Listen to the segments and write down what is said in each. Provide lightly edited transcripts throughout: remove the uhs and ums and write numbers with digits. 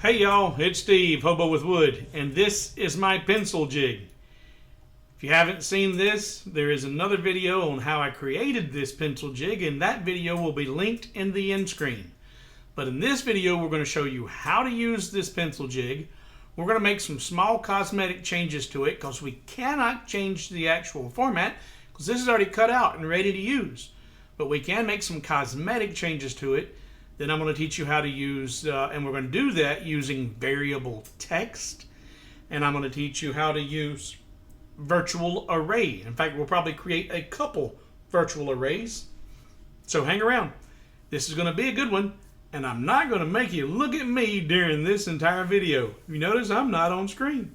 Hey y'all, it's Steve, Hobo with Wood, and this is my pencil jig. If you haven't seen this, there is another video on how I created this pencil jig, and that video will be linked in the end screen. But in this video, we're going to show you how to use this pencil jig. We're going to make some small cosmetic changes to it because we cannot change the actual format because this is already cut out and ready to use. But we can make some cosmetic changes to it. Then I'm going to teach you how to use, and we're going to do that using variable text. And I'm going to teach you how to use virtual array. In fact, we'll probably create a couple virtual arrays. So hang around. This is going to be a good one. And I'm not going to make you look at me during this entire video. You notice I'm not on screen.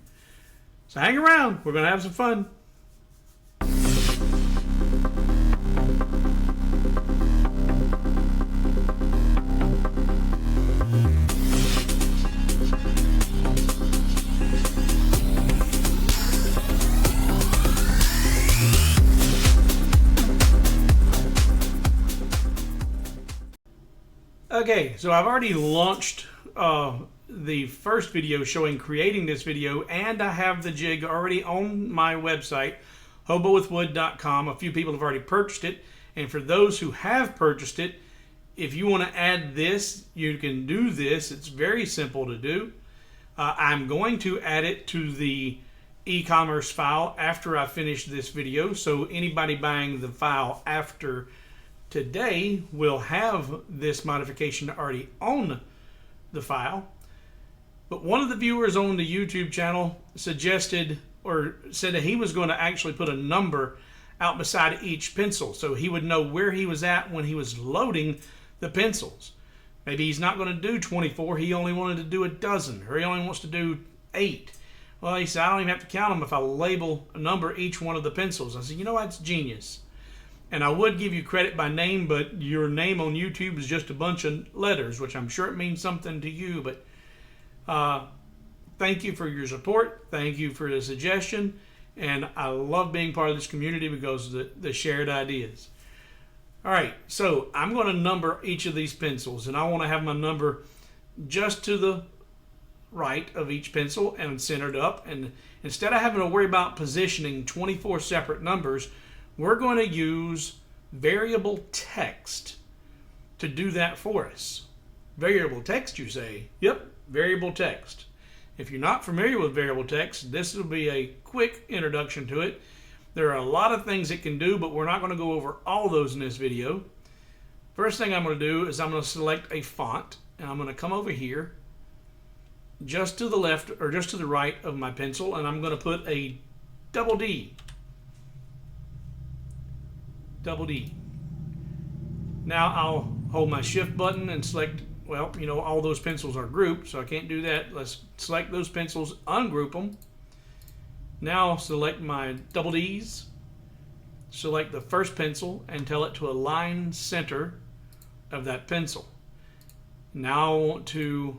So hang around. We're going to have some fun. Okay, so I've already launched the first video showing creating this video, and I have the jig already on my website, hobowithwood.com. A few people have already purchased it, and for those who have purchased it, if you want to add this, you can do this. It's very simple to do. I'm going to add it to the e-commerce file after I finish this video, so anybody buying the file after today will have this modification already on the file. But one of the viewers on the YouTube channel suggested or said that he was going to actually put a number out beside each pencil so he would know where he was at when he was loading the pencils. Maybe he's not going to do 24, he only wanted to do a dozen, or he only wants to do 8. Well, he said, I don't even have to count them if I label a number each one of the pencils. I said, you know, that's genius. And I would give you credit by name, but your name on YouTube is just a bunch of letters, which I'm sure it means something to you. But thank you for your support. Thank you for the suggestion. And I love being part of this community because of the shared ideas. All right, so I'm going to number each of these pencils, and I want to have my number just to the right of each pencil and centered up. And instead of having to worry about positioning 24 separate numbers, we're going to use variable text to do that for us. Variable text, you say? Yep, variable text. If you're not familiar with variable text, this will be a quick introduction to it. There are a lot of things it can do, but we're not going to go over all those in this video. First thing I'm going to do is I'm going to select a font, and I'm going to come over here just to the left or just to the right of my pencil, and I'm going to put a double D. Double D. Now I'll hold my shift button and select, well, you know, all those pencils are grouped, so I can't do that. Let's select those pencils, ungroup them. Now I'll select my double Ds, select the first pencil and tell it to align center of that pencil. Now I want to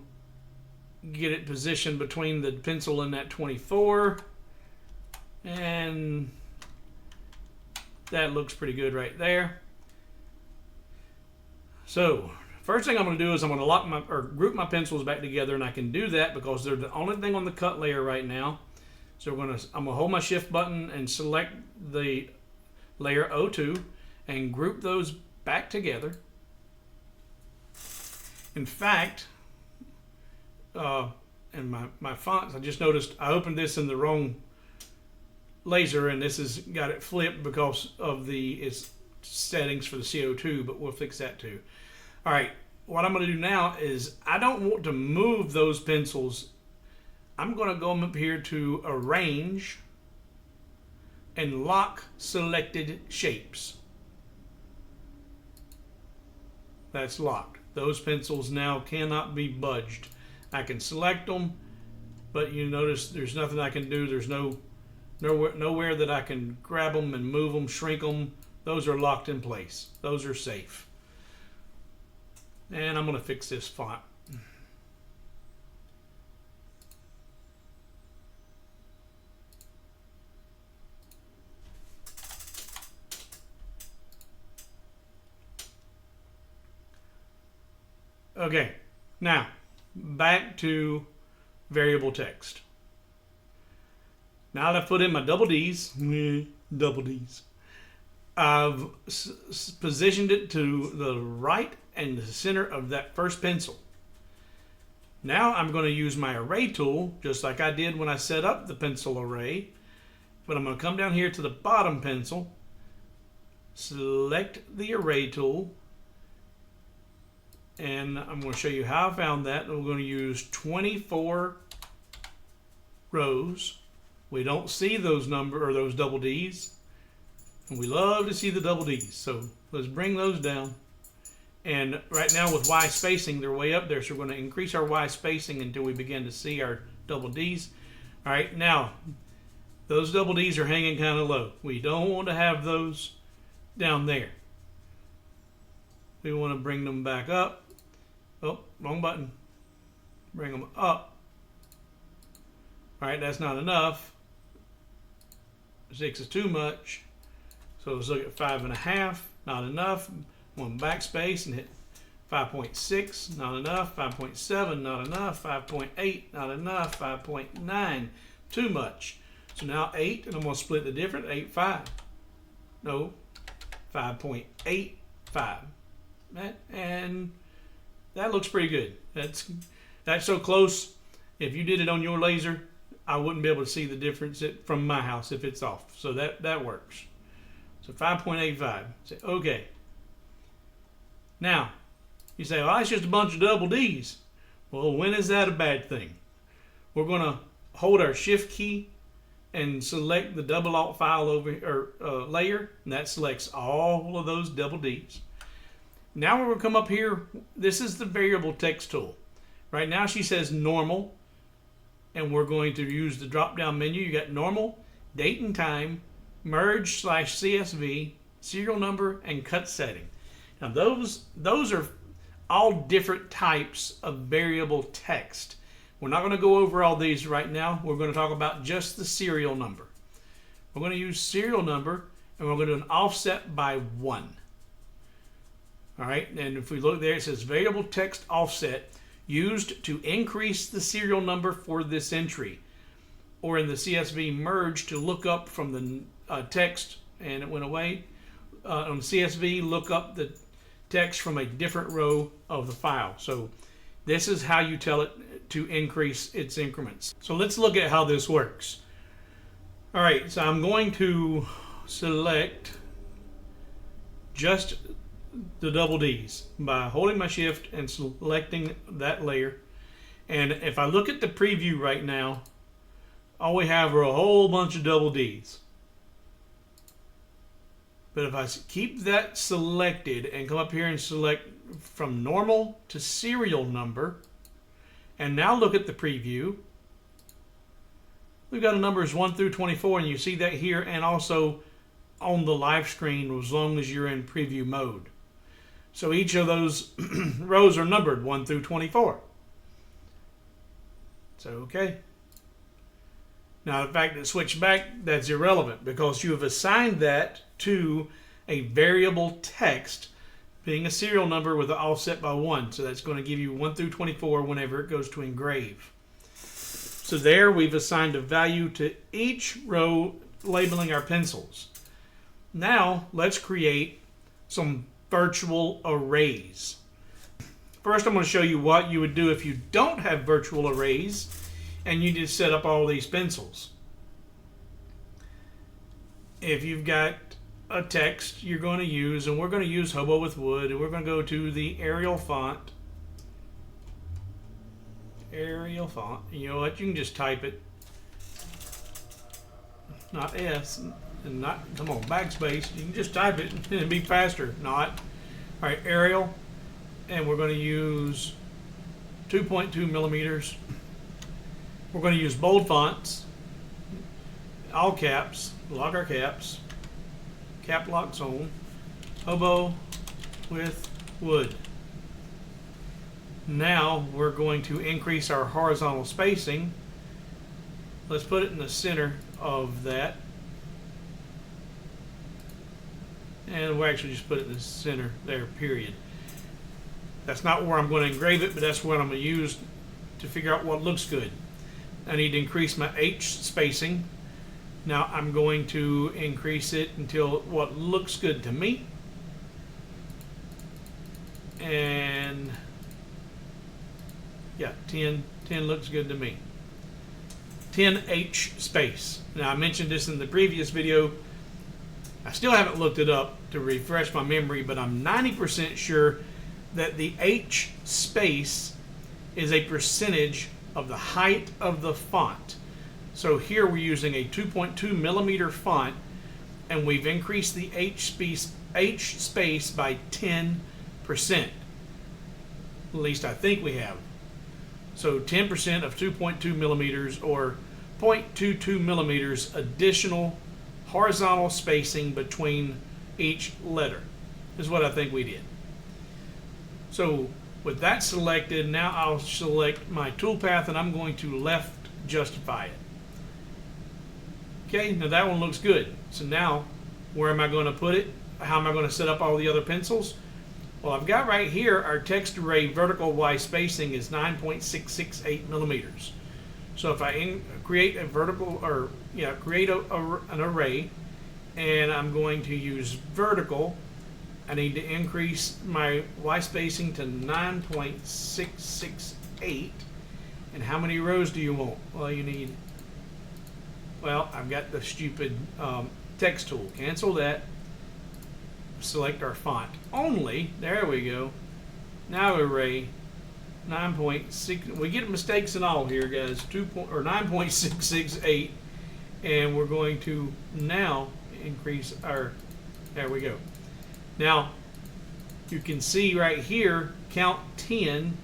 get it positioned between the pencil and that 24, and that looks pretty good right there. So first thing I'm going to do is I'm going to lock my or group my pencils back together, and I can do that because they're the only thing on the cut layer right now. So I'm going to hold my shift button and select the layer O2 and group those back together. In fact, and my fonts, I just noticed I opened this in the wrong laser, and this has got it flipped because of its settings for the CO2, but we'll fix that too. All right, what I'm going to do now is I don't want to move those pencils. I'm going to go up here to Arrange and Lock Selected Shapes. That's locked. Those pencils now cannot be budged. I can select them, but you notice there's nothing I can do. There's nowhere that I can grab them and move them, shrink them. Those are locked in place. Those are safe. And I'm going to fix this font. Okay, now back to variable text. Now that I've put in my double D's, I've positioned it to the right and the center of that first pencil. Now I'm going to use my array tool, just like I did when I set up the pencil array. But I'm going to come down here to the bottom pencil, select the array tool, and I'm going to show you how I found that. We're going to use 24 rows. We don't see those those double D's, and we love to see the double D's. So let's bring those down. And right now with Y spacing, they're way up there, so we're going to increase our Y spacing until we begin to see our double D's. All right, now those double D's are hanging kind of low. We don't want to have those down there. We want to bring them back up. Oh, wrong button. Bring them up. All right, that's not enough. 6 is too much. So let's look at 5.5. Not enough. One backspace and hit 5.6. Not enough. 5.7. Not enough. 5.8. Not enough. 5.9. Too much. So now 8, and I'm going to split the difference. 8.5. No. 5.85. And that looks pretty good. That's so close. If you did it on your laser, I wouldn't be able to see the difference from my house if it's off. So that works. So 5.85. Say okay. Now you say, well, it's just a bunch of double D's. Well, when is that a bad thing? We're going to hold our Shift key and select the double alt file over layer, and that selects all of those double D's. Now we're going to come up here. This is the variable text tool. Right now she says normal, and we're going to use the drop down menu. You got normal, date and time, merge / CSV, serial number, and cut setting. Now those are all different types of variable text. We're not going to go over all these right now. We're going to talk about just the serial number. We're going to use serial number, and we're going to do an offset by 1. All right, and if we look there, it says variable text offset used to increase the serial number for this entry, or in the CSV merge to look up from the text, and it went away. On CSV, look up the text from a different row of the file. So this is how you tell it to increase its increments. So let's look at how this works. All right, so I'm going to select just the double D's by holding my shift and selecting that layer. And if I look at the preview right now, all we have are a whole bunch of double D's. But if I keep that selected and come up here and select from normal to serial number, and now look at the preview, we've got the numbers 1 through 24, and you see that here and also on the live screen as long as you're in preview mode. So each of those rows are numbered 1 through 24. So okay. Now the fact that it switched back, that's irrelevant because you have assigned that to a variable text being a serial number with an offset by 1. So that's going to give you 1 through 24 whenever it goes to engrave. So there we've assigned a value to each row labeling our pencils. Now let's create some virtual arrays. First I'm going to show you what you would do if you don't have virtual arrays and you just set up all these pencils. If you've got a text you're going to use, and we're going to use Hobo with Wood, and we're going to go to the Arial font. Arial font. You know what? You can just type it. Not S. And not, come on, backspace. You can just type it and it'll be faster. Not. All right, Arial. And we're going to use 2.2 millimeters. We're going to use bold fonts. All caps. Lock our caps. Cap lock zone. Hobo with Wood. Now we're going to increase our horizontal spacing. Let's put it in the center of that. And we'll actually just put it in the center there, period. That's not where I'm going to engrave it, but that's what I'm going to use to figure out what looks good. I need to increase my H spacing. Now I'm going to increase it until what looks good to me. And yeah, 10 looks good to me. 10 H space. Now I mentioned this in the previous video. I still haven't looked it up to refresh my memory, but I'm 90% sure that the H space is a percentage of the height of the font. So here we're using a 2.2 millimeter font, and we've increased the H space by 10%. At least I think we have. So 10% of 2.2 millimeters, or 0.22 millimeters additional horizontal spacing between each letter is what I think we did. So with that selected, now I'll select my toolpath and I'm going to left justify it. Okay, now that one looks good. So now, where am I going to put it? How am I going to set up all the other pencils? Well, I've got right here our text array vertical Y spacing is 9.668 millimeters. So if I create a vertical, or create an array, and I'm going to use vertical, I need to increase my Y spacing to 9.668. And how many rows do you want? Well, you need, I've got the stupid text tool. Cancel that. Select our font only. There we go. Now array 9.6. We get mistakes and all here, guys. 9.668, and we're going to now increase our. There we go. Now you can see right here, count 10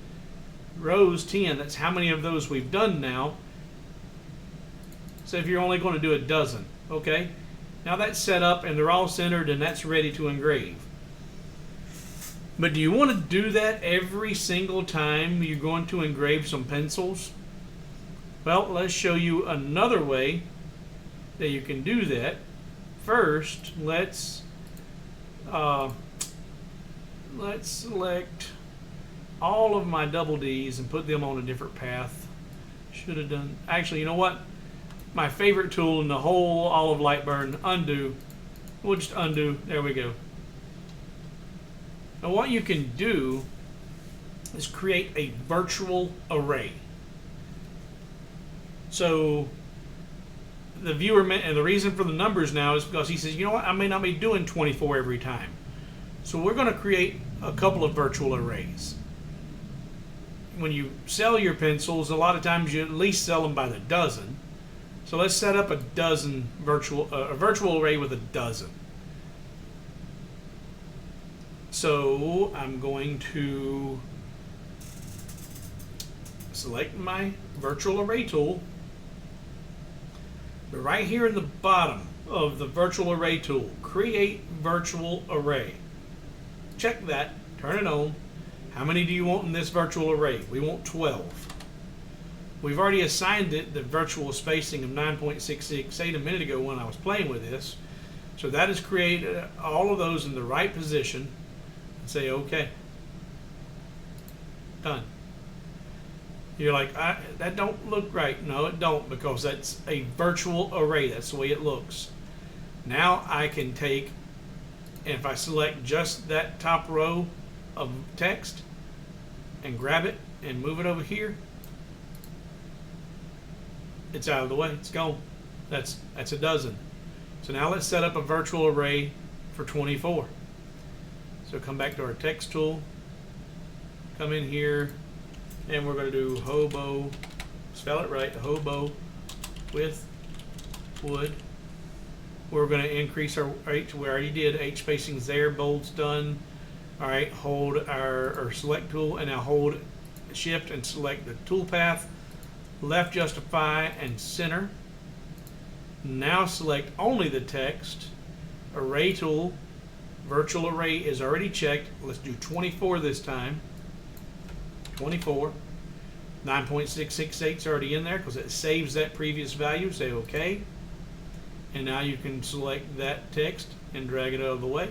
rows. 10. That's how many of those we've done now. So if you're only going to do a dozen, okay. Now that's set up and they're all centered and that's ready to engrave. But do you want to do that every single time you're going to engrave some pencils? Well, let's show you another way that you can do that. First, let's select all of my double D's and put them on a different path. Should have done, actually, you know what? My favorite tool in the whole, all of LightBurn, undo. We'll just undo. There we go. Now what you can do is create a virtual array. So the viewer, and the reason for the numbers now is because he says, you know what, I may not be doing 24 every time. So we're going to create a couple of virtual arrays. When you sell your pencils, a lot of times you at least sell them by the dozen. So let's set up a virtual array with a dozen. So I'm going to select my virtual array tool. But right here in the bottom of the virtual array tool, create virtual array. Check that, turn it on. How many do you want in this virtual array? We want 12. We've already assigned it the virtual spacing of 9.668 a minute ago when I was playing with this. So that has created all of those in the right position. And say OK. Done. You're like, that don't look right. No, it don't, because that's a virtual array. That's the way it looks. Now I can take, and if I select just that top row of text and grab it and move it over here, it's out of the way. It's gone. That's a dozen. So now let's set up a virtual array for 24. So come back to our text tool, come in here, and we're going to do Hobo, spell it right, Hobo with wood. We're going to increase our H. We already did. H spacing's there, bold's done. All right, hold our select tool, and now hold shift and select the tool path. Left justify and center. Now select only the text. Array tool. Virtual array is already checked. Let's do 24 this time. 24. 9.668 is already in there because it saves that previous value. Say OK. And now you can select that text and drag it out of the way.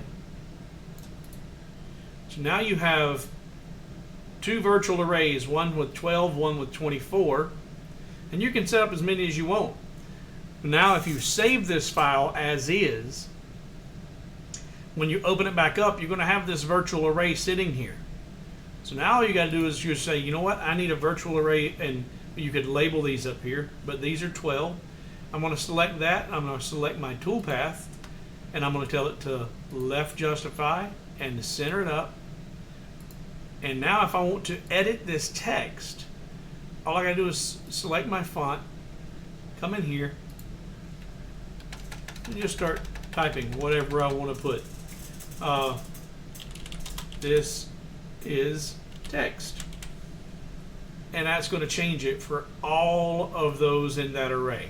So now you have two virtual arrays, one with 12, one with 24, and you can set up as many as you want. Now if you save this file as is, when you open it back up, you're going to have this virtual array sitting here. So now all you got to do is just say, you know what, I need a virtual array, and you could label these up here, but these are 12. I'm going to select that. I'm going to select my toolpath, and I'm going to tell it to left justify and to center it up. And now if I want to edit this text, all I got to do is select my font, come in here, and just start typing whatever I want to put. This is text. And that's going to change it for all of those in that array.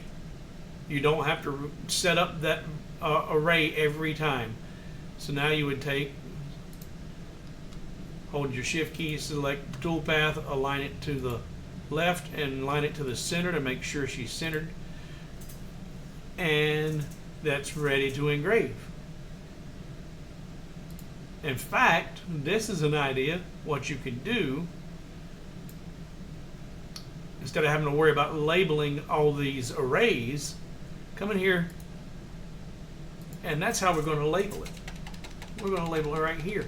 You don't have to set up that array every time. So now you would hold your shift key, select toolpath, align it to the left and line it to the center to make sure she's centered. And that's ready to engrave. In fact, this is an idea what you can do. Instead of having to worry about labeling all these arrays, come in here, and that's how we're going to label it. We're going to label it right here.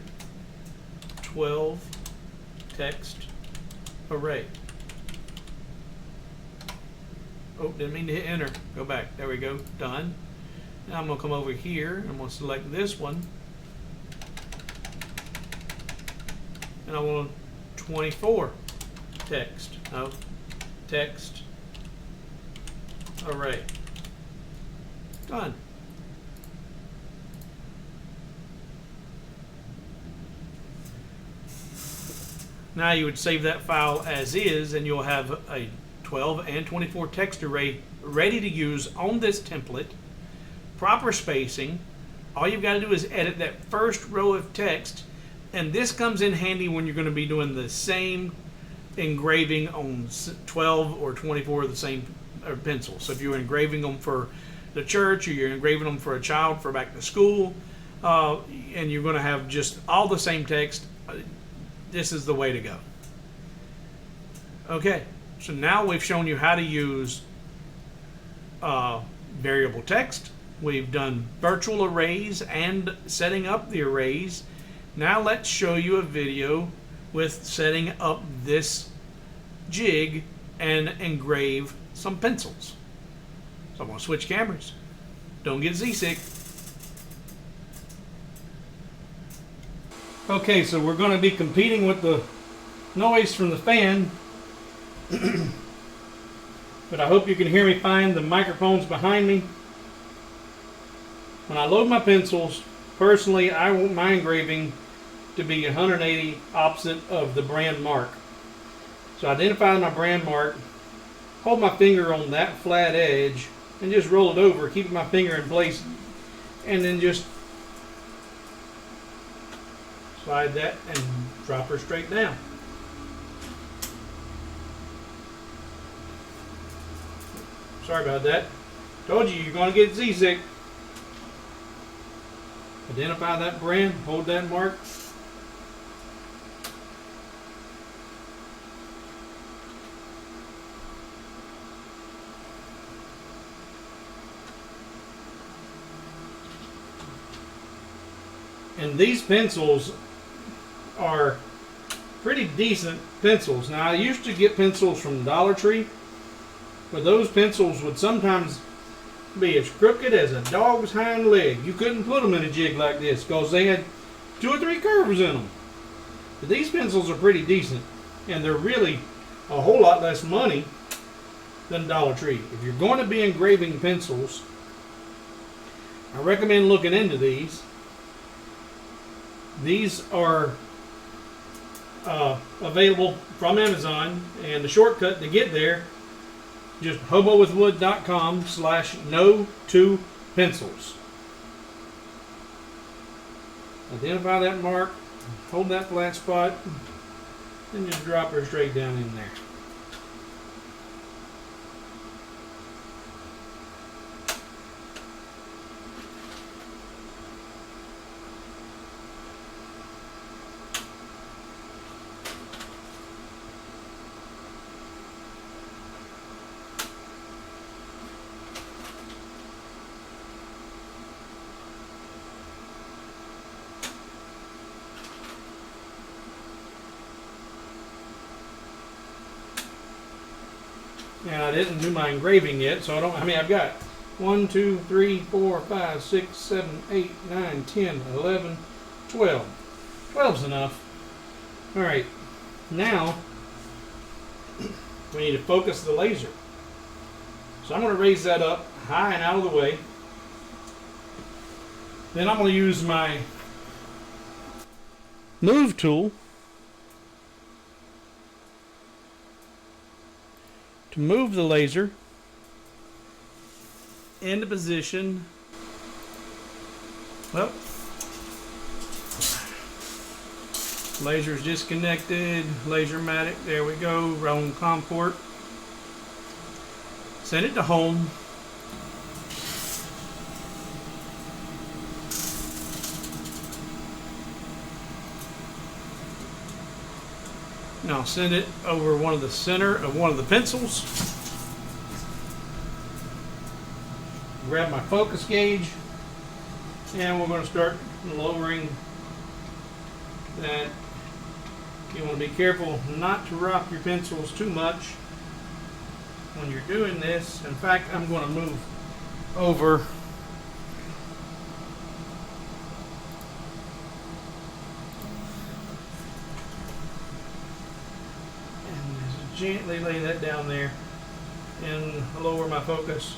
12 text array. Oh, didn't mean to hit enter. Go back. There we go. Done. Now I'm going to come over here. I'm going to select this one. And I want 24 text. No, text array. Done. Now you would save that file as is, and you'll have a 12 and 24 text array ready to use on this template. Proper spacing. All you've got to do is edit that first row of text, and this comes in handy when you're going to be doing the same engraving on 12 or 24 of the same pencil. So if you're engraving them for the church, or you're engraving them for a child for back to school, and you're going to have just all the same text, this is the way to go. Okay, so now we've shown you how to use variable text. We've done virtual arrays and setting up the arrays. Now let's show you a video with setting up this jig and engrave some pencils. So I'm going to switch cameras. Don't get seasick. Okay, so we're going to be competing with the noise from the fan. But I hope you can hear me fine. The microphone's behind me. When I load my pencils, personally, I want my engraving to be 180 opposite of the brand mark. So identify my brand mark, hold my finger on that flat edge, and just roll it over, keeping my finger in place, and then just slide that and drop her straight down. Sorry about that. Told you you're going to get seasick. Identify that brand, hold that mark. And these pencils are pretty decent pencils. Now, I used to get pencils from Dollar Tree, but those pencils would sometimes be as crooked as a dog's hind leg. You couldn't put them in a jig like this because they had 2 or 3 curves in them. But these pencils are pretty decent, and they're really a whole lot less money than Dollar Tree. If you're going to be engraving pencils, I recommend looking into these. These are available from Amazon, and the shortcut to get there, just hobowithwood.com/no2pencils. Identify that mark, hold that flat spot, and just drop her straight down in there. And I didn't do my engraving yet, so I've got 1, 2, 3, 4, 5, 6, 7, 8, 9, 10, 11, 12. 12's enough. Alright, now we need to focus the laser. So I'm going to raise that up high and out of the way. Then I'm going to use my move tool to move the laser into position. Well, laser's disconnected. Lasermatic, there we go. Wrong COM port. Send it to home. Now send it over one of the center of one of the pencils. Grab my focus gauge, and we're going to start lowering that. You want to be careful not to rock your pencils too much when you're doing this. In fact, I'm going to move over and gently lay that down there and lower my focus.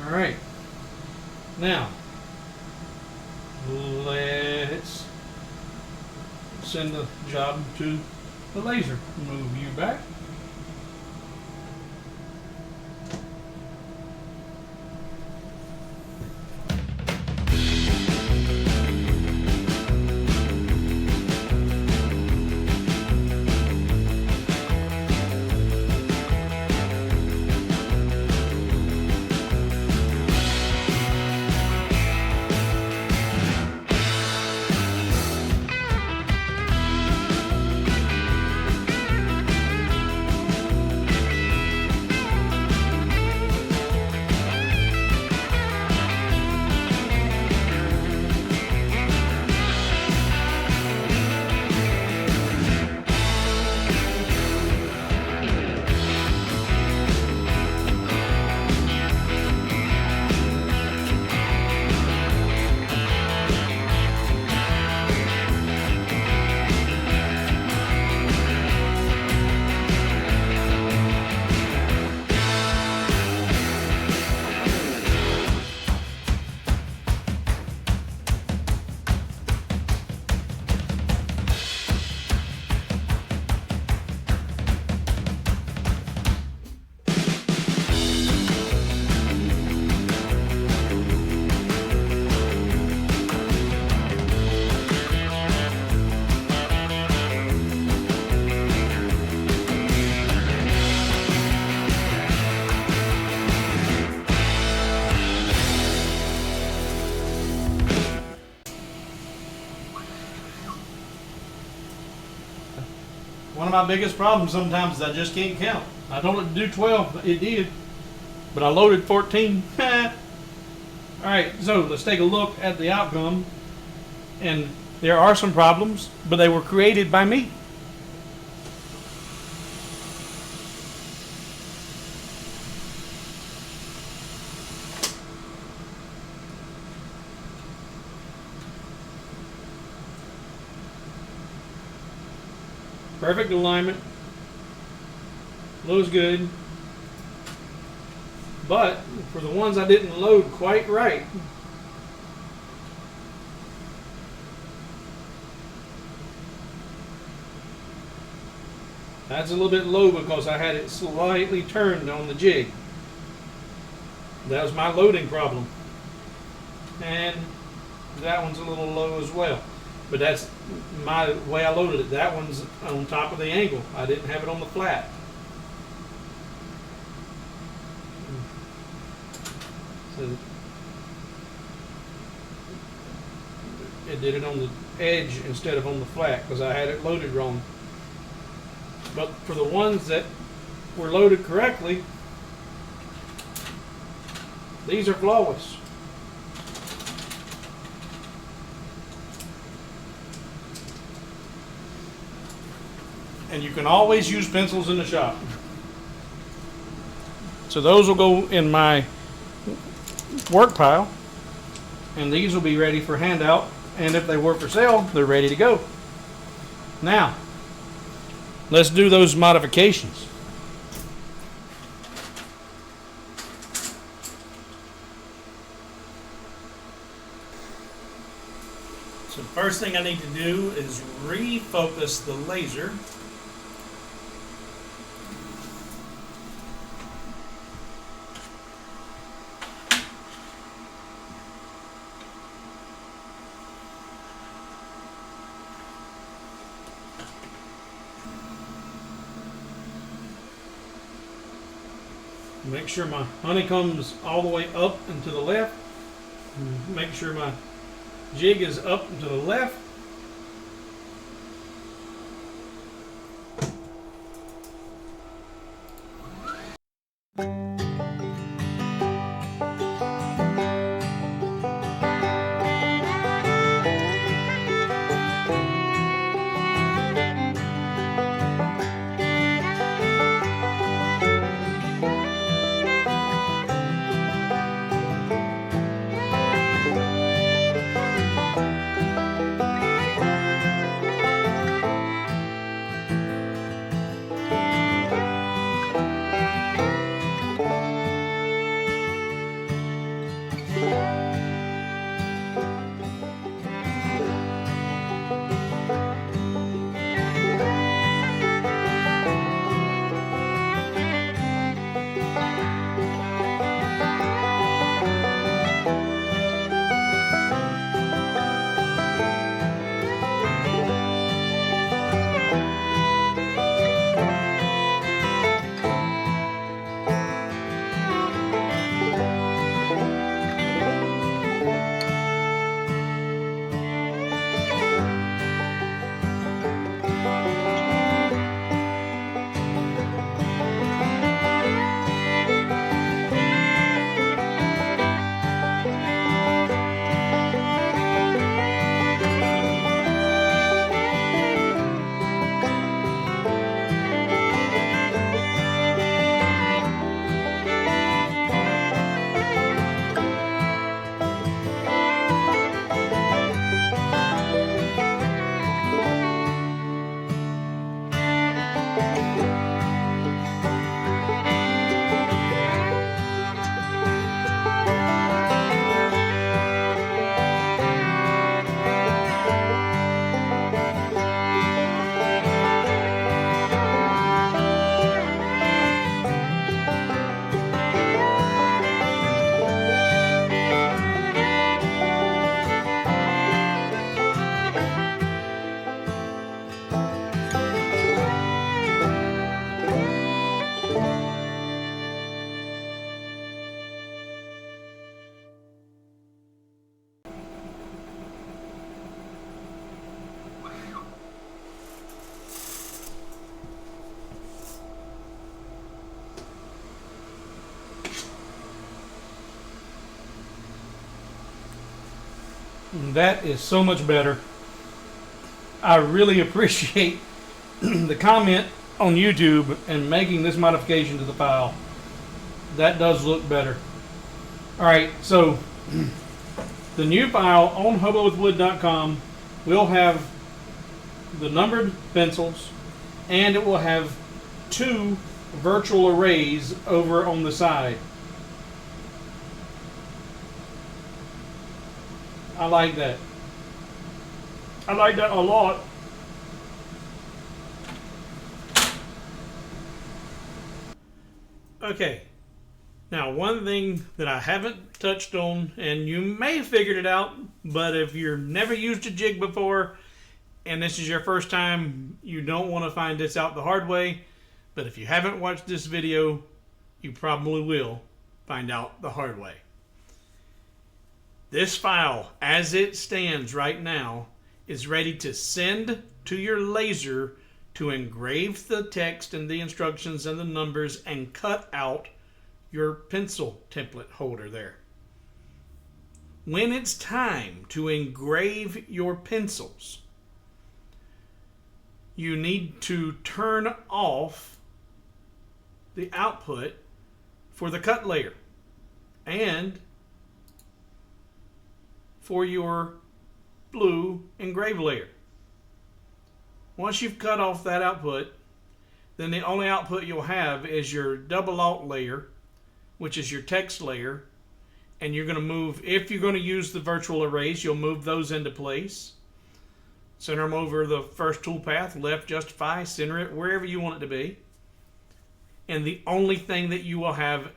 All right, now let's send the job to the laser. Move you back. One of my biggest problems sometimes is I just can't count. I told it to do 12, it did, but I loaded 14. Alright, so let's take a look at the outcome. And there are some problems, but they were created by me. Perfect alignment, looks good, but for the ones I didn't load quite right, that's a little bit low because I had it slightly turned on the jig. That was my loading problem, and that one's a little low as well. But that's my way I loaded it. That one's on top of the angle. I didn't have it on the flat. So it did it on the edge instead of on the flat because I had it loaded wrong. But for the ones that were loaded correctly, these are flawless. And you can always use pencils in the shop. So those will go in my work pile, and these will be ready for handout, and if they were for sale, they're ready to go. Now, let's do those modifications. So first thing I need to do is refocus the laser. Make sure my honeycomb's all the way up and to the left. Make sure my jig is up and to the left. That is so much better. I really appreciate the comment on YouTube and making this modification to the file. That does look better. Alright, so the new file on hobowithwood.com will have the numbered pencils, and it will have 2 virtual arrays over on the side. I like that. I like that a lot. Okay. Now, one thing that I haven't touched on, and you may have figured it out, but if you've never used a jig before, and this is your first time, you don't want to find this out the hard way. But if you haven't watched this video, you probably will find out the hard way. This file, as it stands right now, is ready to send to your laser to engrave the text and the instructions and the numbers and cut out your pencil template holder there. When it's time to engrave your pencils, you need to turn off the output for the cut layer and for your blue engrave layer. Once you've cut off that output, then the only output you'll have is your double alt layer, which is your text layer, and you're going to move, if you're going to use the virtual arrays, you'll move those into place. Center them over the first toolpath, left justify, center it wherever you want it to be. And the only thing that you will have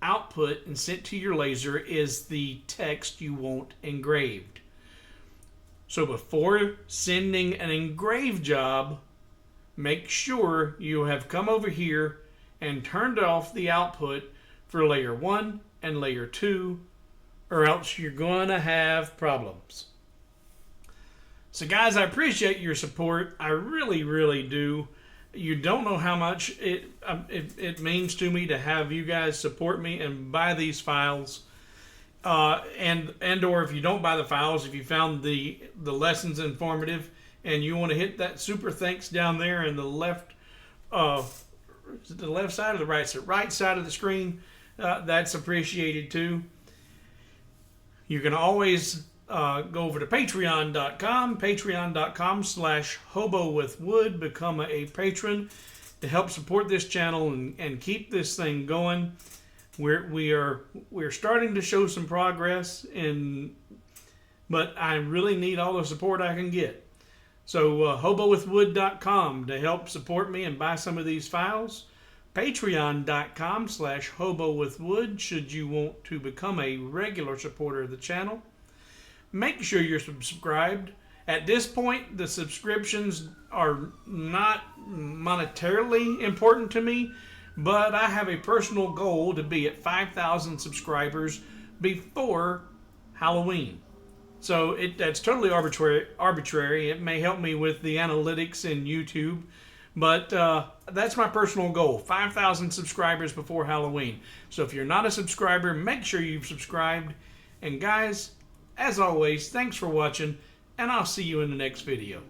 output and sent to your laser is the text you want engraved. So before sending an engraved job, make sure you have come over here and turned off the output for layer 1 and layer 2, or else you're going to have problems. So guys, I appreciate your support. I really, really do. You don't know how much it means to me to have you guys support me and buy these files. And or if you don't buy the files, if you found the lessons informative and you want to hit that super thanks down there in the left, is it the left side or the right side? Right side of the screen, that's appreciated too. You can always go over to patreon.com, patreon.com/hobowithwood, become a patron to help support this channel and keep this thing going. We're starting to show some progress, but I really need all the support I can get. So hobowithwood.com to help support me and buy some of these files. Patreon.com/hobowithwood should you want to become a regular supporter of the channel. Make sure you're subscribed. At this point, the subscriptions are not monetarily important to me, but I have a personal goal to be at 5,000 subscribers before Halloween. So that's totally arbitrary. It may help me with the analytics in YouTube, but that's my personal goal, 5,000 subscribers before Halloween. So if you're not a subscriber, make sure you've subscribed. And guys, as always, thanks for watching, and I'll see you in the next video.